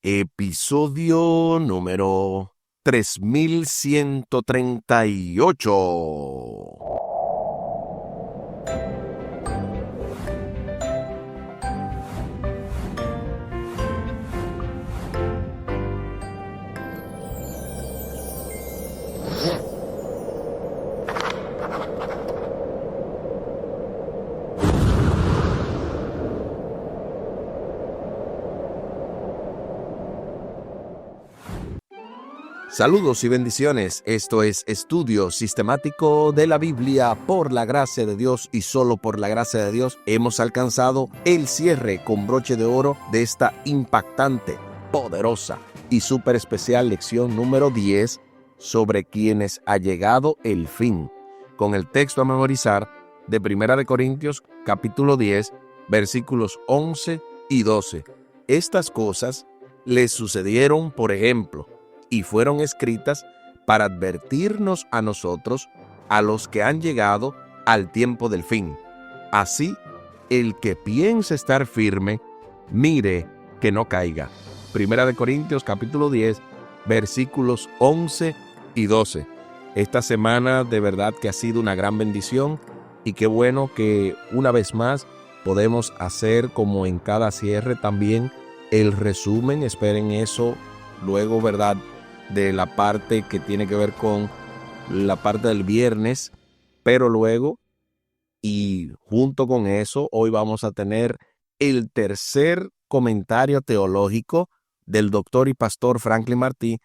Episodio número 3138. Saludos y bendiciones. Esto es Estudio Sistemático de la Biblia. Por la gracia de Dios y solo por la gracia de Dios hemos alcanzado el cierre con broche de oro de esta impactante, poderosa y súper especial lección número 10 sobre quienes ha llegado el fin, con el texto a memorizar de 1 Corintios capítulo 10, versículos 11 y 12. Estas cosas les sucedieron, por ejemplo, y fueron escritas para advertirnos a nosotros, a los que han llegado al tiempo del fin. Así, el que piense estar firme, mire que no caiga. 1 Corintios capítulo 10, versículos 11 y 12. Esta semana de verdad que ha sido una gran bendición y qué bueno que una vez más podemos hacer como en cada cierre también el resumen. Esperen eso luego, ¿verdad?, de la parte que tiene que ver con la parte del viernes, pero luego y junto con eso, hoy vamos a tener el tercer comentario teológico del doctor y pastor Franklin Martí,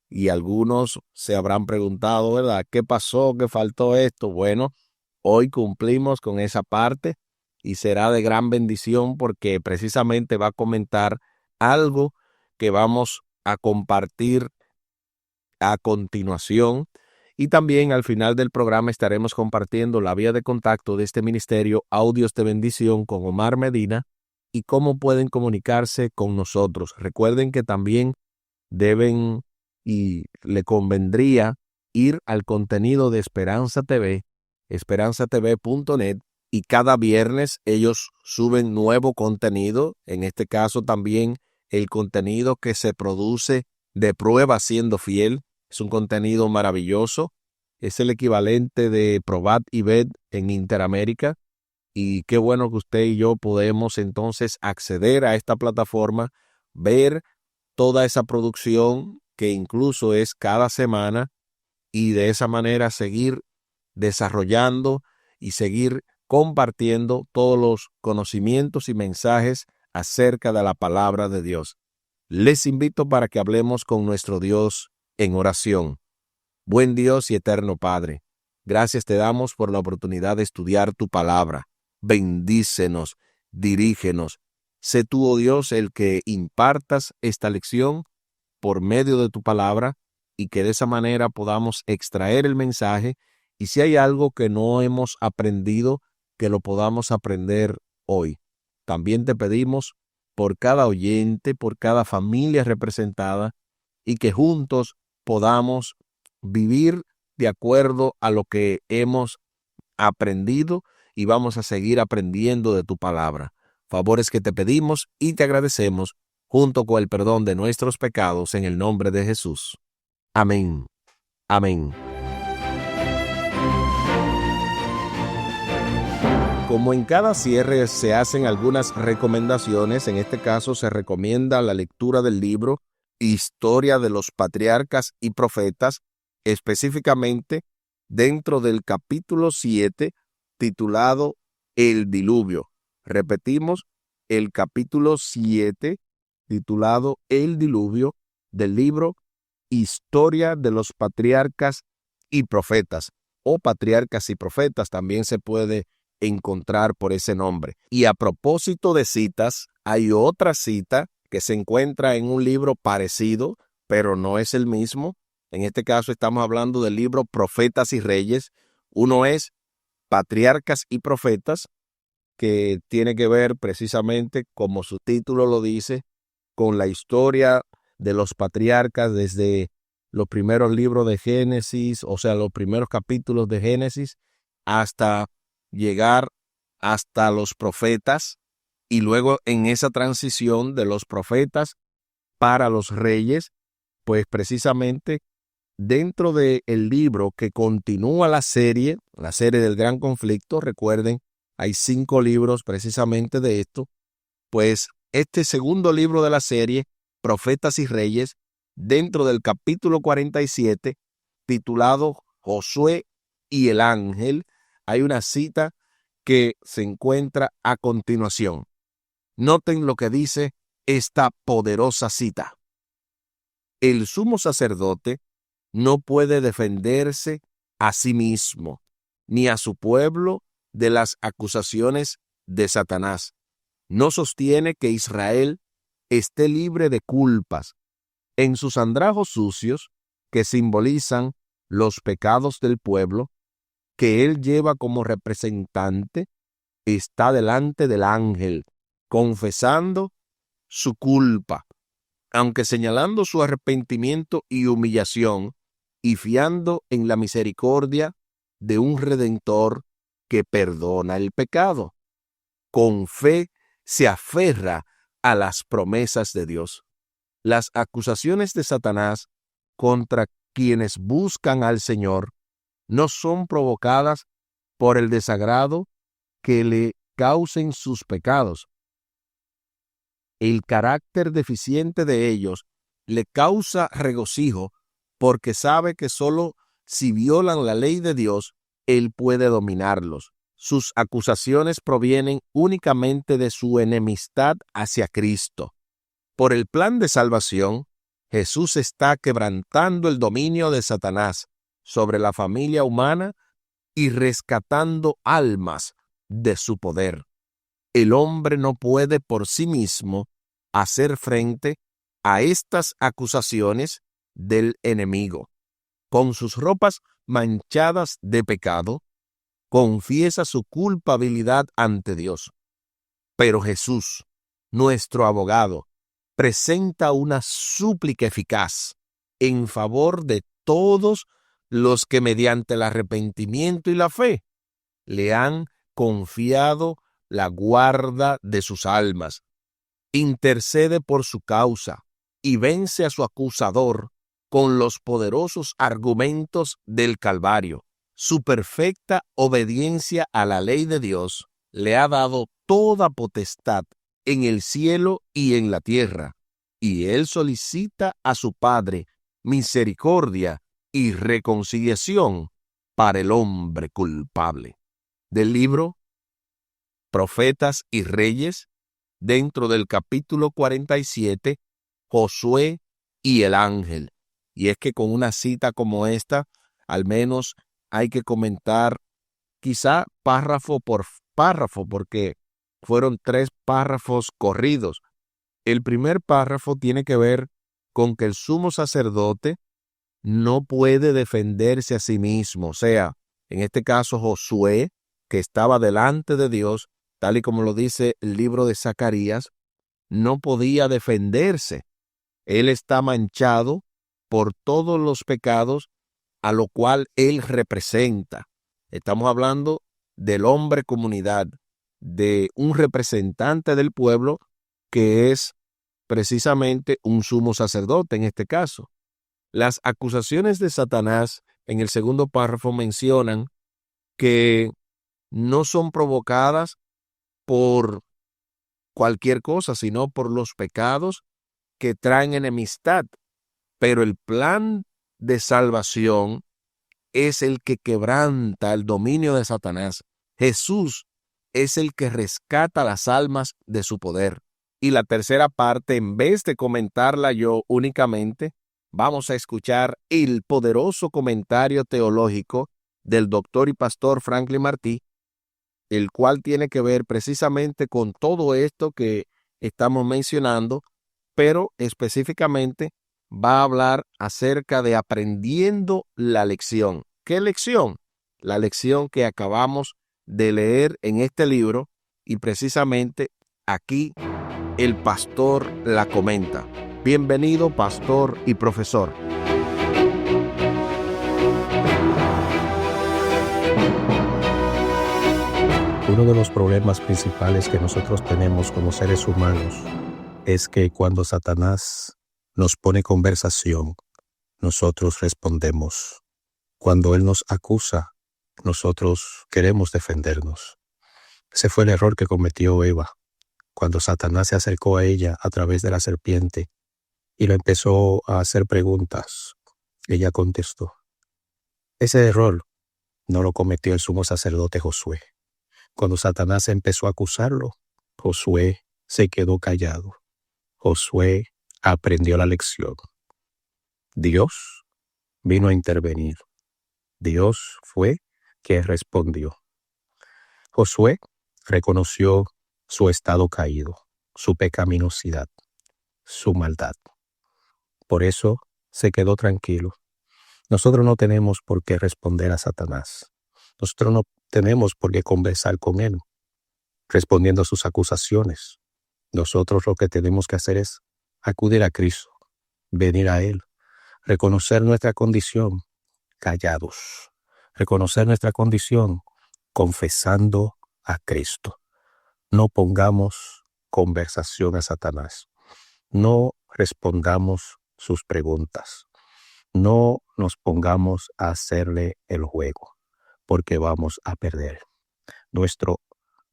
y algunos se habrán preguntado, ¿verdad?, ¿qué pasó? ¿Qué faltó esto? Bueno, hoy cumplimos con esa parte y será de gran bendición porque precisamente va a comentar algo que vamos a compartir a continuación, y también al final del programa estaremos compartiendo la vía de contacto de este ministerio Audios de Bendición con Omar Medina y cómo pueden comunicarse con nosotros. Recuerden que también deben y le convendría ir al contenido de Esperanza TV, esperanzatv.net, y cada viernes ellos suben nuevo contenido, en este caso también el contenido que se produce de Prueba Siendo Fiel. Es un contenido maravilloso. Es el equivalente de Probat y Bet en Interamérica. Y qué bueno que usted y yo podemos entonces acceder a esta plataforma, ver toda esa producción que incluso es cada semana, y de esa manera seguir desarrollando y seguir compartiendo todos los conocimientos y mensajes acerca de la palabra de Dios. Les invito para que hablemos con nuestro Dios en oración. Buen Dios y eterno Padre, gracias te damos por la oportunidad de estudiar tu palabra. Bendícenos, dirígenos. Sé tú, oh Dios, el que impartas esta lección por medio de tu palabra, y que de esa manera podamos extraer el mensaje, y si hay algo que no hemos aprendido, que lo podamos aprender hoy. También te pedimos por cada oyente, por cada familia representada, y que juntos podamos vivir de acuerdo a lo que hemos aprendido y vamos a seguir aprendiendo de tu palabra. Favores que te pedimos y te agradecemos, junto con el perdón de nuestros pecados, en el nombre de Jesús. Amén. Amén. Como en cada cierre se hacen algunas recomendaciones, en este caso se recomienda la lectura del libro Historia de los Patriarcas y Profetas, específicamente dentro del capítulo 7, titulado El Diluvio. Repetimos, el capítulo 7, titulado El Diluvio, del libro Historia de los Patriarcas y Profetas, o Patriarcas y Profetas, también se puede encontrar por ese nombre. Y a propósito de citas, hay otra cita que se encuentra en un libro parecido, pero no es el mismo. En este caso estamos hablando del libro Profetas y Reyes. Uno es Patriarcas y Profetas, que tiene que ver precisamente, como su título lo dice, con la historia de los patriarcas desde los primeros libros de Génesis, o sea, los primeros capítulos de Génesis, hasta llegar hasta los profetas, y luego en esa transición de los profetas para los reyes, pues precisamente dentro del libro que continúa la serie del Gran Conflicto, recuerden, hay 5 libros precisamente de esto, pues este segundo libro de la serie, Profetas y Reyes, dentro del capítulo 47, titulado Josué y el ángel, hay una cita que se encuentra a continuación. Noten lo que dice esta poderosa cita. El sumo sacerdote no puede defenderse a sí mismo, ni a su pueblo de las acusaciones de Satanás. No sostiene que Israel esté libre de culpas. En sus andrajos sucios, que simbolizan los pecados del pueblo, que él lleva como representante, está delante del ángel, confesando su culpa, aunque señalando su arrepentimiento y humillación, y fiando en la misericordia de un Redentor que perdona el pecado. Con fe se aferra a las promesas de Dios. Las acusaciones de Satanás contra quienes buscan al Señor no son provocadas por el desagrado que le causen sus pecados. El carácter deficiente de ellos le causa regocijo porque sabe que solo si violan la ley de Dios, Él puede dominarlos. Sus acusaciones provienen únicamente de su enemistad hacia Cristo. Por el plan de salvación, Jesús está quebrantando el dominio de Satanás sobre la familia humana y rescatando almas de su poder. El hombre no puede por sí mismo hacer frente a estas acusaciones del enemigo. Con sus ropas manchadas de pecado, confiesa su culpabilidad ante Dios. Pero Jesús, nuestro abogado, presenta una súplica eficaz en favor de todos los que mediante el arrepentimiento y la fe le han confiado la guarda de sus almas. Intercede por su causa y vence a su acusador con los poderosos argumentos del Calvario. Su perfecta obediencia a la ley de Dios le ha dado toda potestad en el cielo y en la tierra, y él solicita a su Padre misericordia y reconciliación para el hombre culpable. Del libro Profetas y Reyes, dentro del capítulo 47, Josué y el ángel. Y es que con una cita como esta, al menos hay que comentar quizá párrafo por párrafo, porque fueron 3 párrafos corridos. El primer párrafo tiene que ver con que el sumo sacerdote no puede defenderse a sí mismo. O sea, en este caso Josué, que estaba delante de Dios, tal y como lo dice el libro de Zacarías, no podía defenderse. Él está manchado por todos los pecados a lo cual él representa. Estamos hablando del hombre comunidad, de un representante del pueblo que es precisamente un sumo sacerdote en este caso. Las acusaciones de Satanás en el segundo párrafo mencionan que no son provocadas por cualquier cosa, sino por los pecados que traen enemistad. Pero el plan de salvación es el que quebranta el dominio de Satanás. Jesús es el que rescata las almas de su poder. Y la tercera parte, en vez de comentarla yo únicamente, vamos a escuchar el poderoso comentario teológico del doctor y pastor Franklin Martí, el cual tiene que ver precisamente con todo esto que estamos mencionando, pero específicamente va a hablar acerca de aprendiendo la lección. ¿Qué lección? La lección que acabamos de leer en este libro, y precisamente aquí el pastor la comenta. Bienvenido, pastor y profesor. Uno de los problemas principales que nosotros tenemos como seres humanos es que cuando Satanás nos pone conversación, nosotros respondemos. Cuando Él nos acusa, nosotros queremos defendernos. Ese fue el error que cometió Eva, cuando Satanás se acercó a ella a través de la serpiente y le empezó a hacer preguntas. Ella contestó. Ese error no lo cometió el sumo sacerdote Josué. Cuando Satanás empezó a acusarlo, Josué se quedó callado. Josué aprendió la lección. Dios vino a intervenir. Dios fue que respondió. Josué reconoció su estado caído, su pecaminosidad, su maldad. Por eso se quedó tranquilo. Nosotros no tenemos por qué responder a Satanás. Nosotros no tenemos por qué conversar con él, respondiendo a sus acusaciones. Nosotros lo que tenemos que hacer es acudir a Cristo, venir a Él, reconocer nuestra condición callados, reconocer nuestra condición confesando a Cristo. No pongamos conversación a Satanás. No respondamos sus preguntas. No nos pongamos a hacerle el juego, porque vamos a perder. Nuestro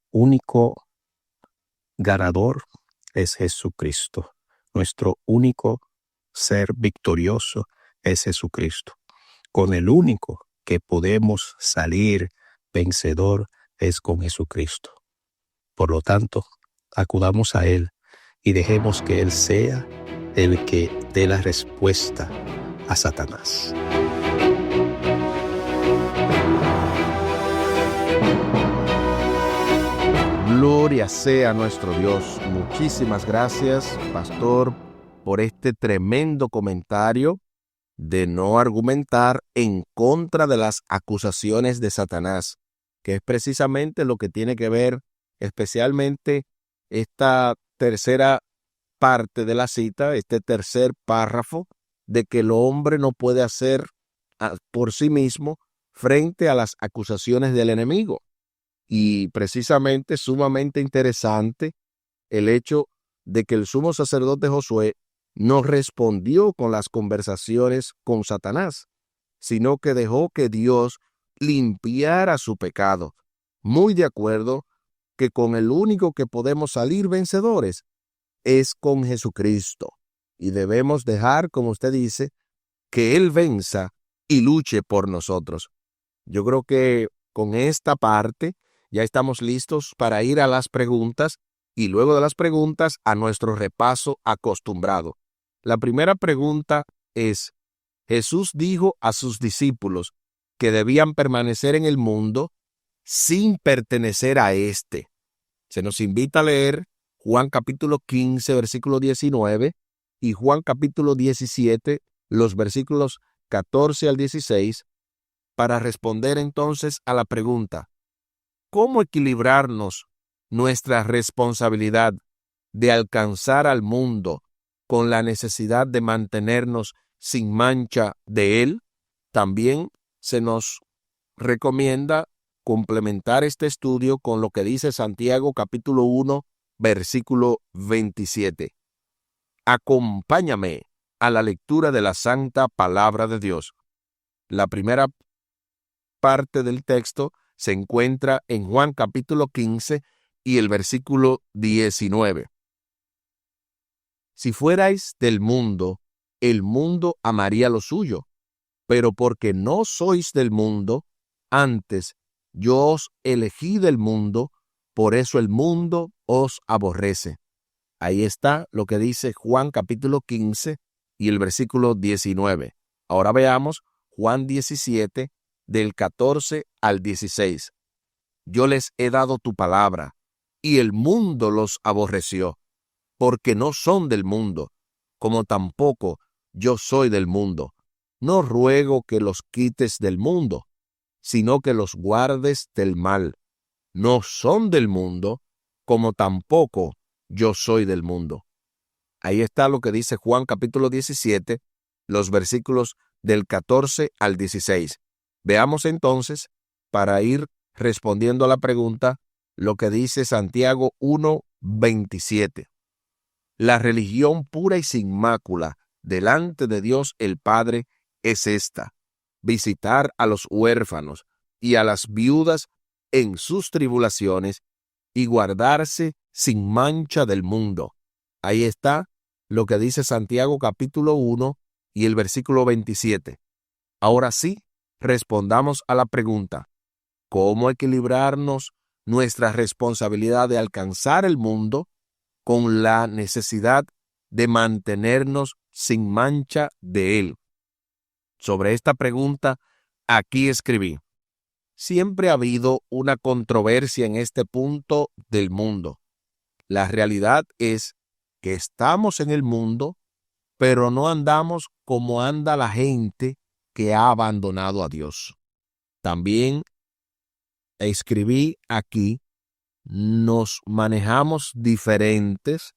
único ganador es Jesucristo. Nuestro único ser victorioso es Jesucristo. Con el único que podemos salir vencedor es con Jesucristo. Por lo tanto, acudamos a Él y dejemos que Él sea el que dé la respuesta a Satanás. Gloria sea a nuestro Dios. Muchísimas gracias, pastor, por este tremendo comentario de no argumentar en contra de las acusaciones de Satanás, que es precisamente lo que tiene que ver especialmente esta tercera parte de la cita, este tercer párrafo, de que el hombre no puede hacer por sí mismo frente a las acusaciones del enemigo. Y precisamente sumamente interesante el hecho de que el sumo sacerdote Josué no respondió con las conversaciones con Satanás, sino que dejó que Dios limpiara su pecado. Muy de acuerdo que con el único que podemos salir vencedores es con Jesucristo. Y debemos dejar, como usted dice, que Él venza y luche por nosotros. Yo creo que con esta parte ya estamos listos para ir a las preguntas y luego de las preguntas a nuestro repaso acostumbrado. La primera pregunta es, Jesús dijo a sus discípulos que debían permanecer en el mundo sin pertenecer a éste. Se nos invita a leer Juan capítulo 15, versículo 19 y Juan capítulo 17, los versículos 14 al 16, para responder entonces a la pregunta, ¿cómo equilibrarnos nuestra responsabilidad de alcanzar al mundo con la necesidad de mantenernos sin mancha de él? También se nos recomienda complementar este estudio con lo que dice Santiago capítulo 1, versículo 27. Acompáñame a la lectura de la santa palabra de Dios. La primera parte del texto se encuentra en Juan capítulo 15 y el versículo 19. Si fuerais del mundo, el mundo amaría lo suyo, pero porque no sois del mundo, antes yo os elegí del mundo, por eso el mundo os aborrece. Ahí está lo que dice Juan capítulo 15 y el versículo 19. Ahora veamos Juan 17, del 14 al 16. Yo les he dado tu palabra, y el mundo los aborreció, porque no son del mundo, como tampoco yo soy del mundo. No ruego que los quites del mundo, sino que los guardes del mal. No son del mundo, como tampoco yo soy del mundo. Ahí está lo que dice Juan capítulo 17, los versículos del 14 al 16. Veamos entonces, para ir respondiendo a la pregunta, lo que dice Santiago 1, 27. La religión pura y sin mácula delante de Dios el Padre es esta: visitar a los huérfanos y a las viudas en sus tribulaciones y guardarse sin mancha del mundo. Ahí está lo que dice Santiago capítulo 1 y el versículo 27. Ahora sí, respondamos a la pregunta: ¿cómo equilibrarnos nuestra responsabilidad de alcanzar el mundo con la necesidad de mantenernos sin mancha de él? Sobre esta pregunta, aquí escribí: siempre ha habido una controversia en este punto del mundo. La realidad es que estamos en el mundo, pero no andamos como anda la gente que ha abandonado a Dios. También escribí aquí: nos manejamos diferentes,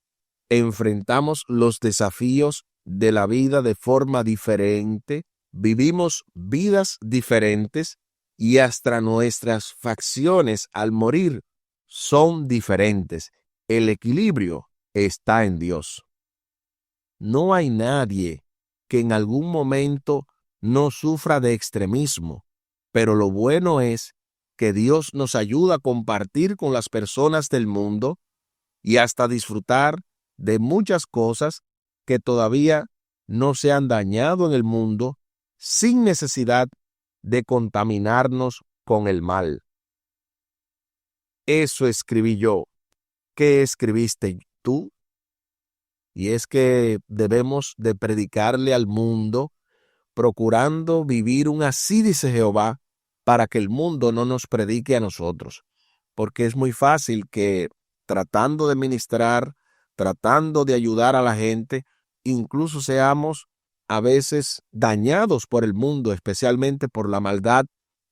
enfrentamos los desafíos de la vida de forma diferente, vivimos vidas diferentes y hasta nuestras facciones al morir son diferentes. El equilibrio está en Dios. No hay nadie que en algún momento no sufra de extremismo, pero lo bueno es que Dios nos ayuda a compartir con las personas del mundo y hasta disfrutar de muchas cosas que todavía no se han dañado en el mundo sin necesidad de contaminarnos con el mal. Eso escribí yo. ¿Qué escribiste tú? Y es que debemos de predicarle al mundo, procurando vivir un así dice Jehová, para que el mundo no nos predique a nosotros. Porque es muy fácil que tratando de ministrar, tratando de ayudar a la gente, incluso seamos a veces dañados por el mundo, especialmente por la maldad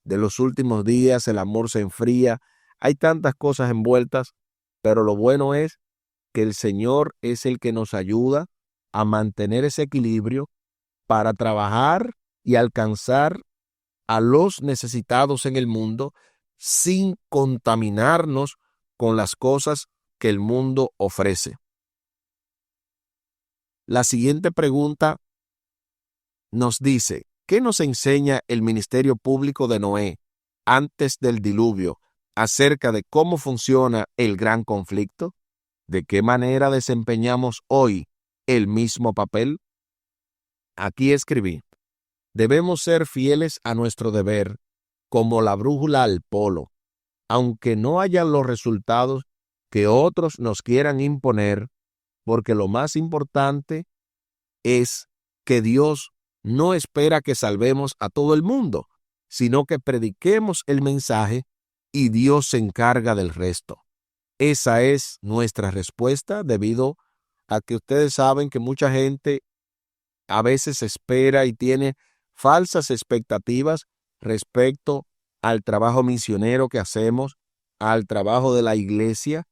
de los últimos días. El amor se enfría, hay tantas cosas envueltas, pero lo bueno es que el Señor es el que nos ayuda a mantener ese equilibrio para trabajar y alcanzar a los necesitados en el mundo sin contaminarnos con las cosas que el mundo ofrece. La siguiente pregunta nos dice: ¿qué nos enseña el ministerio público de Noé antes del diluvio acerca de cómo funciona el gran conflicto? ¿De qué manera desempeñamos hoy el mismo papel? Aquí escribí: debemos ser fieles a nuestro deber como la brújula al polo, aunque no hayan los resultados que otros nos quieran imponer, porque lo más importante es que Dios no espera que salvemos a todo el mundo, sino que prediquemos el mensaje y Dios se encarga del resto. Esa es nuestra respuesta, debido a que ustedes saben que mucha gente a veces espera y tiene falsas expectativas respecto al trabajo misionero que hacemos, al trabajo de la iglesia,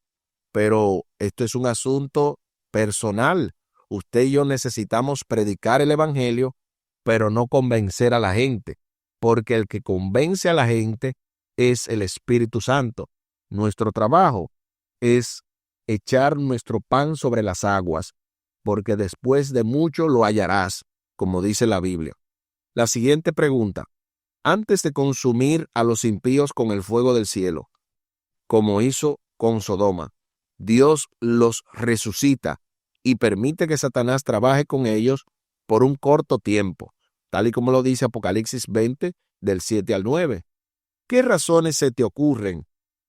pero esto es un asunto personal. Usted y yo necesitamos predicar el evangelio, pero no convencer a la gente, porque el que convence a la gente es el Espíritu Santo. Nuestro trabajo es echar nuestro pan sobre las aguas, porque después de mucho lo hallarás, como dice la Biblia. La siguiente pregunta: antes de consumir a los impíos con el fuego del cielo, como hizo con Sodoma, Dios los resucita y permite que Satanás trabaje con ellos por un corto tiempo, tal y como lo dice Apocalipsis 20, del 7 al 9. ¿Qué razones se te ocurren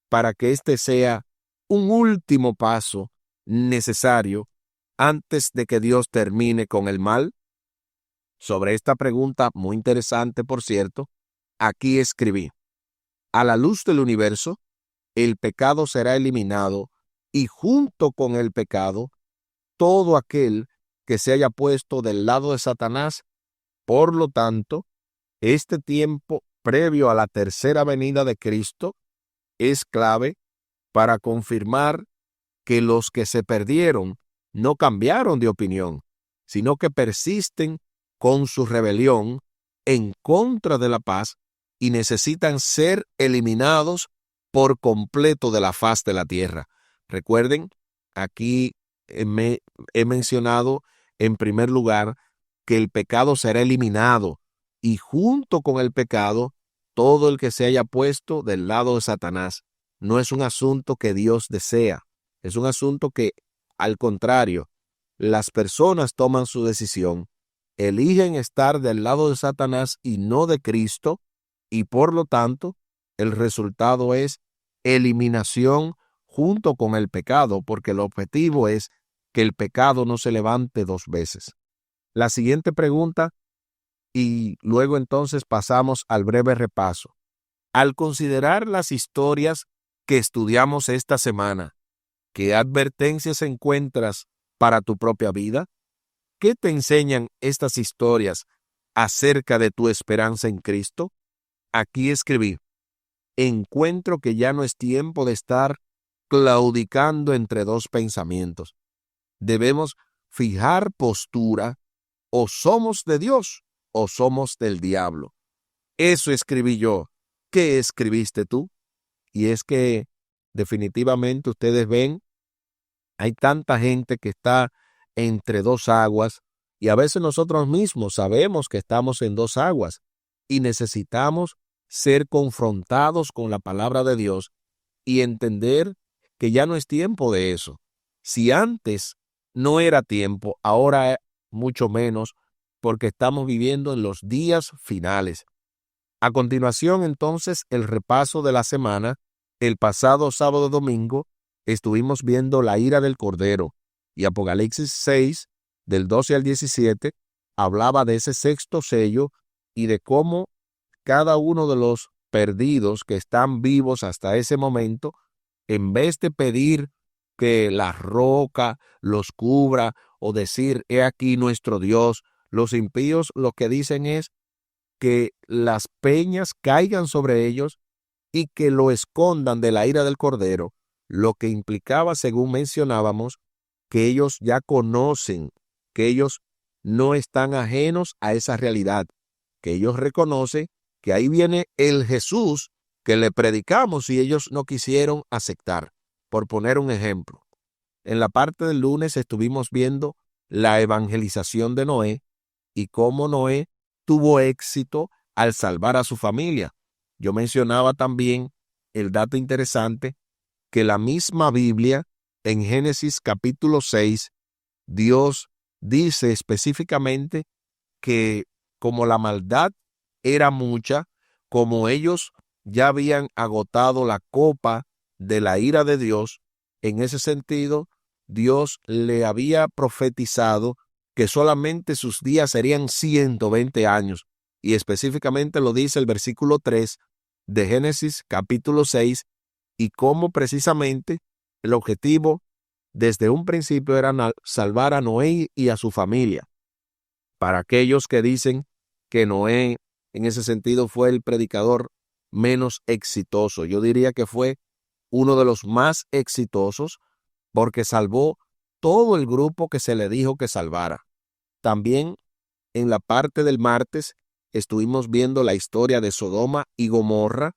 para que este sea un último paso necesario antes de que Dios termine con el mal? Sobre esta pregunta, muy interesante por cierto, aquí escribí: a la luz del universo, el pecado será eliminado, y junto con el pecado, todo aquel que se haya puesto del lado de Satanás. Por lo tanto, este tiempo previo a la tercera venida de Cristo es clave para confirmar que los que se perdieron no cambiaron de opinión, sino que persisten con su rebelión en contra de la paz y necesitan ser eliminados por completo de la faz de la tierra. Recuerden, aquí he mencionado en primer lugar que el pecado será eliminado y junto con el pecado, todo el que se haya puesto del lado de Satanás. No es un asunto que Dios desea, es un asunto que, al contrario, las personas toman su decisión, eligen estar del lado de Satanás y no de Cristo, y por lo tanto, el resultado es eliminación junto con el pecado, porque el objetivo es que el pecado no se levante dos veces. La siguiente pregunta, y luego entonces pasamos al breve repaso. Al considerar las historias que estudiamos esta semana, ¿qué advertencias encuentras para tu propia vida? ¿Qué te enseñan estas historias acerca de tu esperanza en Cristo? Aquí escribí: encuentro que ya no es tiempo de estar claudicando entre dos pensamientos. Debemos fijar postura, o somos de Dios o somos del diablo. Eso escribí yo. ¿Qué escribiste tú? Y es que definitivamente ustedes ven, hay tanta gente que está entre dos aguas y a veces nosotros mismos sabemos que estamos en dos aguas y necesitamos ser confrontados con la palabra de Dios y entender que ya no es tiempo de eso. Si antes no era tiempo, ahora mucho menos, porque estamos viviendo en los días finales. A continuación, entonces, el repaso de la semana. El pasado sábado domingo estuvimos viendo la ira del Cordero y Apocalipsis 6, del 12 al 17, hablaba de ese sexto sello y de cómo cada uno de los perdidos que están vivos hasta ese momento, en vez de pedir que la roca los cubra o decir, he aquí nuestro Dios, los impíos lo que dicen es que las peñas caigan sobre ellos y que lo escondan de la ira del Cordero, lo que implicaba, según mencionábamos, que ellos ya conocen, que ellos no están ajenos a esa realidad, que ellos reconocen que ahí viene el Jesús que le predicamos y ellos no quisieron aceptar. Por poner un ejemplo, en la parte del lunes estuvimos viendo la evangelización de Noé y cómo Noé tuvo éxito al salvar a su familia. Yo mencionaba también el dato interesante que la misma Biblia, en Génesis capítulo 6, Dios dice específicamente que como la maldad era mucha, como ellos ya habían agotado la copa de la ira de Dios, en ese sentido, Dios le había profetizado que solamente sus días serían 120 años, y específicamente lo dice el versículo 3 de Génesis capítulo 6, y cómo precisamente el objetivo desde un principio era salvar a Noé y a su familia. Para aquellos que dicen que Noé en ese sentido fue el predicador menos exitoso, yo diría que fue uno de los más exitosos porque salvó todo el grupo que se le dijo que salvara. También en la parte del martes estuvimos viendo la historia de Sodoma y Gomorra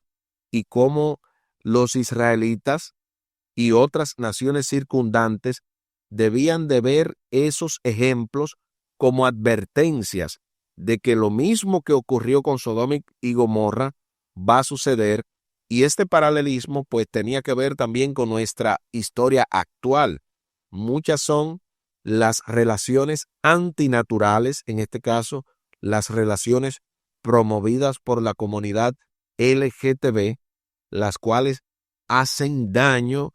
y cómo los israelitas y otras naciones circundantes debían de ver esos ejemplos como advertencias de que lo mismo que ocurrió con Sodoma y Gomorra va a suceder, y este paralelismo pues tenía que ver también con nuestra historia actual. Muchas son las relaciones antinaturales, en este caso las relaciones promovidas por la comunidad LGTB, las cuales hacen daño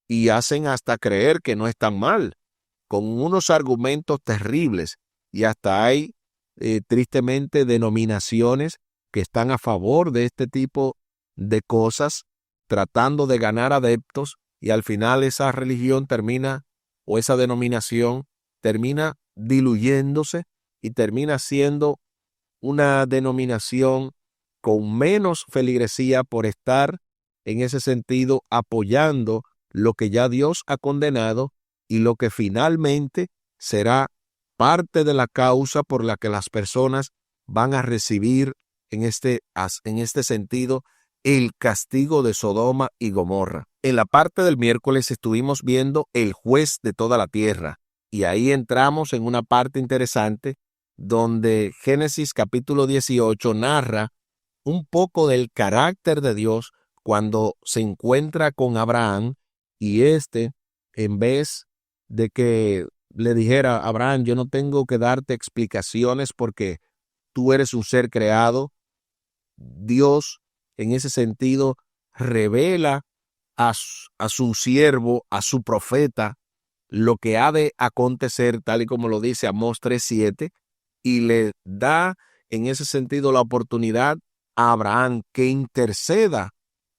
y hacen hasta creer que no están mal, con unos argumentos terribles, y hasta hay tristemente denominaciones que están a favor de este tipo de cosas, tratando de ganar adeptos, y al final esa religión termina, o esa denominación termina diluyéndose y termina siendo una denominación con menos feligresía por estar en ese sentido apoyando lo que ya Dios ha condenado y lo que finalmente será parte de la causa por la que las personas van a recibir en este sentido el castigo de Sodoma y Gomorra. En la parte del miércoles estuvimos viendo el juez de toda la tierra y ahí entramos en una parte interesante donde Génesis capítulo 18 narra un poco del carácter de Dios cuando se encuentra con Abraham y en vez de que le dijera, Abraham, yo no tengo que darte explicaciones porque tú eres un ser creado, Dios en ese sentido revela a su siervo, a su profeta, lo que ha de acontecer, tal y como lo dice Amós 3:7, y le da en ese sentido la oportunidad a Abraham que interceda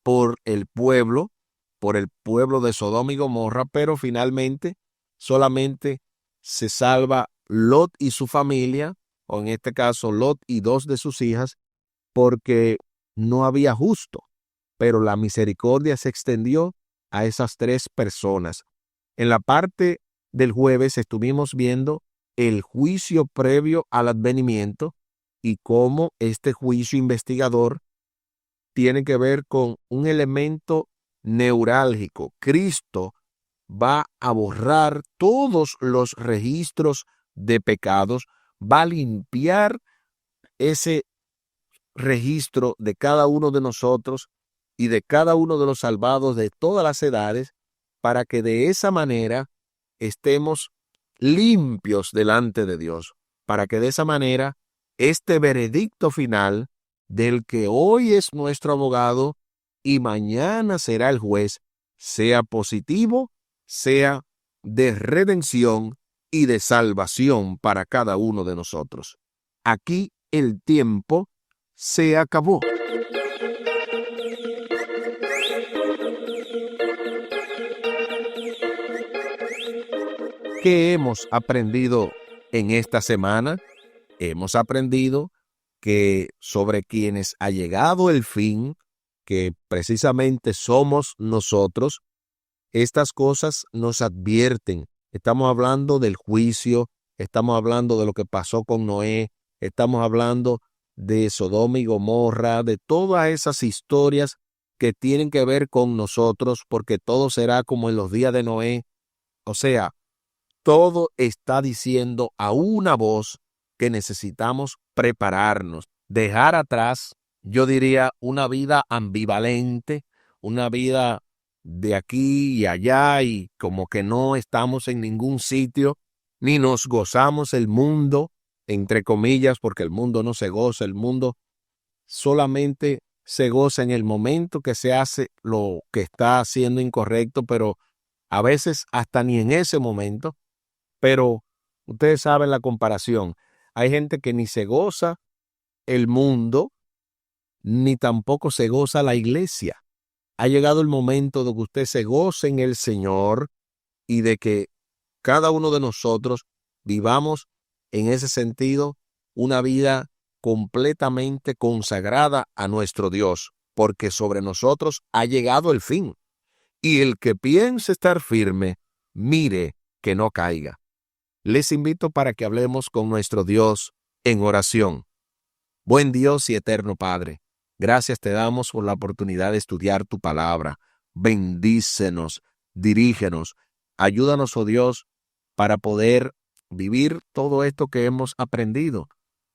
por el pueblo de Sodoma y Gomorra, pero finalmente solamente se salva Lot y su familia, o en este caso Lot y 2 de sus hijas, porque no había justo, pero la misericordia se extendió a esas 3 personas. En la parte del jueves estuvimos viendo el juicio previo al advenimiento y cómo este juicio investigador tiene que ver con un elemento neurálgico. Cristo va a borrar todos los registros de pecados, va a limpiar ese registro de cada uno de nosotros y de cada uno de los salvados de todas las edades, para que de esa manera estemos limpios delante de Dios, para que de esa manera este veredicto final del que hoy es nuestro abogado y mañana será el juez, sea positivo, sea de redención y de salvación para cada uno de nosotros. Aquí el tiempo se acabó. ¿Qué hemos aprendido en esta semana? Hemos aprendido que sobre quienes ha llegado el fin, que precisamente somos nosotros, estas cosas nos advierten. Estamos hablando del juicio, estamos hablando de lo que pasó con Noé, estamos hablando de Sodoma y Gomorra, de todas esas historias que tienen que ver con nosotros, porque todo será como en los días de Noé. O sea, todo está diciendo a una voz que necesitamos prepararnos, dejar atrás, yo diría, una vida ambivalente, una vida de aquí y allá y como que no estamos en ningún sitio, ni nos gozamos el mundo, entre comillas, porque el mundo no se goza, el mundo solamente se goza en el momento que se hace lo que está haciendo incorrecto, pero a veces hasta ni en ese momento. Pero ustedes saben la comparación. Hay gente que ni se goza el mundo, ni tampoco se goza la iglesia. Ha llegado el momento de que usted se goce en el Señor y de que cada uno de nosotros vivamos en ese sentido una vida completamente consagrada a nuestro Dios, porque sobre nosotros ha llegado el fin. Y el que piense estar firme, mire que no caiga. Les invito para que hablemos con nuestro Dios en oración. Buen Dios y eterno Padre, gracias te damos por la oportunidad de estudiar tu palabra. Bendícenos, dirígenos, ayúdanos, oh Dios, para poder vivir todo esto que hemos aprendido,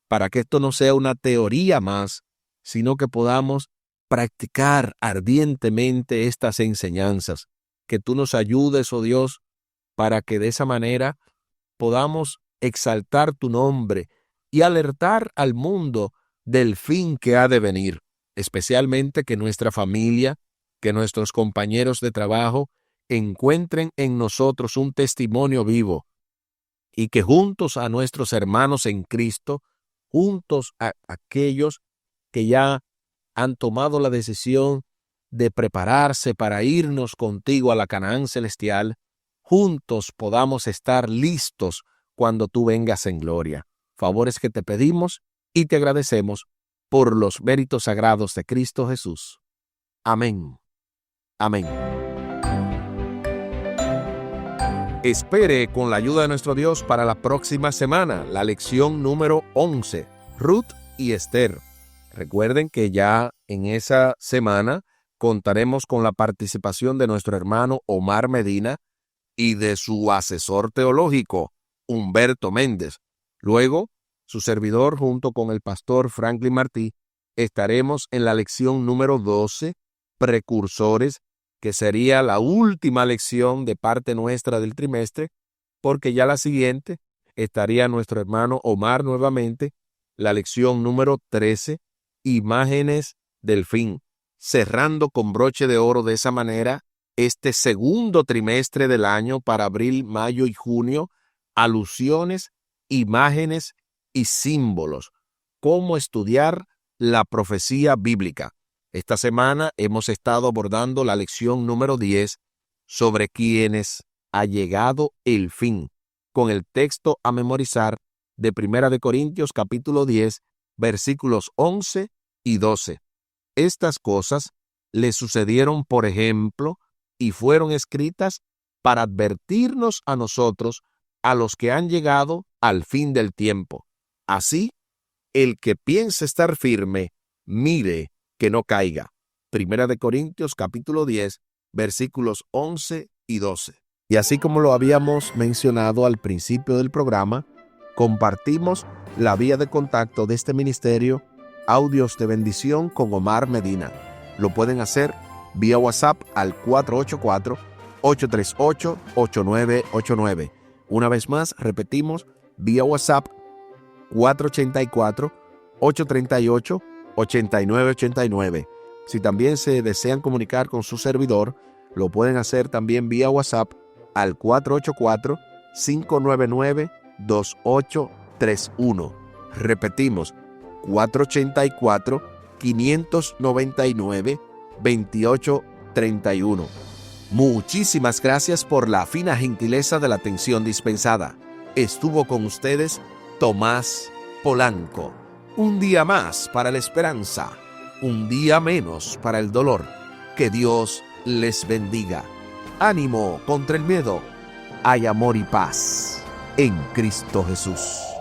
para que esto no sea una teoría más, sino que podamos practicar ardientemente estas enseñanzas. Que tú nos ayudes, oh Dios, para que de esa manera podamos exaltar tu nombre y alertar al mundo del fin que ha de venir, especialmente que nuestra familia, que nuestros compañeros de trabajo encuentren en nosotros un testimonio vivo y que juntos a nuestros hermanos en Cristo, juntos a aquellos que ya han tomado la decisión de prepararse para irnos contigo a la Canaán celestial, juntos podamos estar listos cuando tú vengas en gloria. Favores que te pedimos y te agradecemos por los méritos sagrados de Cristo Jesús. Amén. Amén. Espere con la ayuda de nuestro Dios para la próxima semana, la lección número 11, Ruth y Esther. Recuerden que ya en esa semana contaremos con la participación de nuestro hermano Omar Medina y de su asesor teológico, Humberto Méndez. Luego Su servidor, junto con el pastor Franklin Martí, estaremos en la lección número 12, Precursores, que sería la última lección de parte nuestra del trimestre, porque ya la siguiente estaría nuestro hermano Omar nuevamente, la lección número 13, Imágenes del fin, cerrando con broche de oro de esa manera este segundo trimestre del año para abril, mayo y junio, alusiones, imágenes y símbolos. Cómo estudiar la profecía bíblica. Esta semana hemos estado abordando la lección número 10 sobre quienes ha llegado el fin, con el texto a memorizar de 1 Corintios capítulo 10, versículos 11 y 12. Estas cosas le sucedieron, por ejemplo, y fueron escritas para advertirnos a nosotros, a los que han llegado al fin del tiempo. Así, el que piense estar firme, mire que no caiga. 1 Corintios capítulo 10, versículos 11 y 12. Y así como lo habíamos mencionado al principio del programa, compartimos la vía de contacto de este ministerio, Audios de Bendición con Omar Medina. Lo pueden hacer vía WhatsApp al 484-838-8989. Una vez más, repetimos, vía WhatsApp 484-838-8989. Si también se desean comunicar con su servidor, lo pueden hacer también vía WhatsApp al 484-599-2831. Repetimos, 484-599-2831. Muchísimas gracias por la fina gentileza de la atención dispensada. Estuvo con ustedes Tomás Polanco. Un día más para la esperanza, un día menos para el dolor. Que Dios les bendiga. Ánimo contra el miedo. Hay amor y paz en Cristo Jesús.